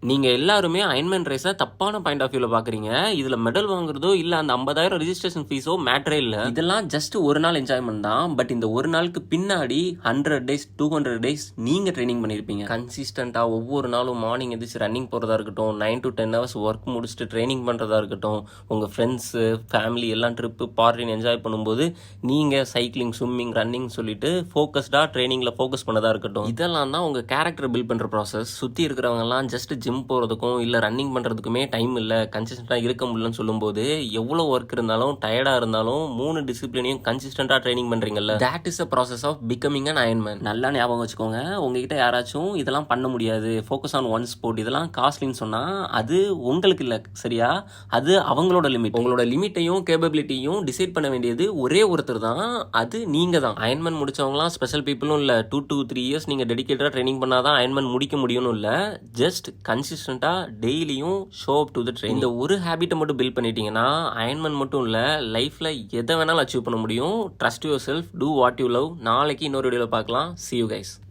நீங்க எல்லாருமே அயன்மேன் ரேஸ தப்பான பாயிண்ட் ஆஃப் வியூல பார்க்குறீங்க. இதுல மெடல் வாங்குறதோ, இல்ல அந்த 50,000 ரிஜிஸ்ட்ரேஷன் ஃபீஸோ மேட்டரே இல்ல. இதெல்லாம் ஜஸ்ட் ஒரு நாள் என்ஜாய்மென்ட் தான். பட் இந்த ஒரு நாளுக்கு பின்னாடி 100 டேஸ், 200 டேஸ் நீங்க ட்ரெய்னிங் பண்ணியிருப்பீங்க. கன்சிஸ்டன்ட்டா ஒவ்வொரு நாளும் மார்னிங் எந்திரிச்சு ரன்னிங் போறதா இருக்கட்டும், 9 to 10 ஹவர்ஸ் ஒர்க் முடிச்சுட்டு ட்ரெய்னிங் பண்றதா இருக்கட்டும், உங்க ஃப்ரெண்ட்ஸு, ஃபேமிலி எல்லாம் ட்ரிப்பு, பார்ட்டின்னு என்ஜாய் பண்ணும்போது, நீங்க சைக்கிளிங், ஸ்விம்மிங், ரன்னிங் சொல்லிட்டு ஃபோக்கஸ்டா ட்ரெய்னிங்ல ஃபோக்கஸ் பண்ணதா இருக்கட்டும். இதெல்லாம் தான் உங்க கேரக்டர் பில்ட் பண்ற ப்ராசஸ். சுத்தி இருக்கிறவங்கலாம் ஜஸ்ட் ஜிம் போறதுக்கும், இல்ல ரன்னிங் பண்றதுக்குமே டைம் இல்ல, கன்சிஸ்டன்ட்டா இருக்க முடியலன்னு சொல்லும்போது, எவ்வளோ ஒர்க் இருந்தாலும், டயர்டா இருந்தாலும் 3 டிசிப்ளினையும் கன்சிஸ்டன்ட்டா ட்ரெய்னிங் பண்றீங்கல்ல, that is a process of becoming an ironman. நல்லா ஞாபகம் வச்சுக்கோங்க. உங்ககிட்ட யாராச்சும் இதெல்லாம் பண்ண முடியாது, ஃபோக்கஸ் ஆன் ஒன் ஸ்போர்ட், இதெல்லாம் காஸ்ட்லின்னு சொன்னா, அது உங்களுக்கு இல்ல, சரியா? அது அவங்களோட லிமிட். உங்களோட லிமிட்டையும் கேப்பபிலிட்டியும் டிசைட் பண்ண வேண்டியது ஒரே ஒருத்தர் தான். அது நீங்க தான். அயன்மேன் முடிச்சவங்கலாம் ஸ்பெஷல் பீப்புளும் இல்ல. 2 to 3 இயர்ஸ் நீங்க டெடிகேட்டடா ட்ரெய்னிங் பண்ணாதான் அயன்மேன் முடிக்க முடியும்னு இல்ல. ஜஸ்ட் கன்சிஸ்டன்ட்டா டெய்லியும் show up to the train. இந்த ஒரு ஹேபிட்டை மட்டும் பில்ட் பண்ணிட்டீங்கன்னா அயன்மேன் மட்டும் இல்ல, லைஃப்ல எதை வேணாலும் அச்சீவ் பண்ண முடியும். Trust yourself, do what you love. நாளைக்கு இன்னொரு வீடியோல பார்க்கலாம். see you guys.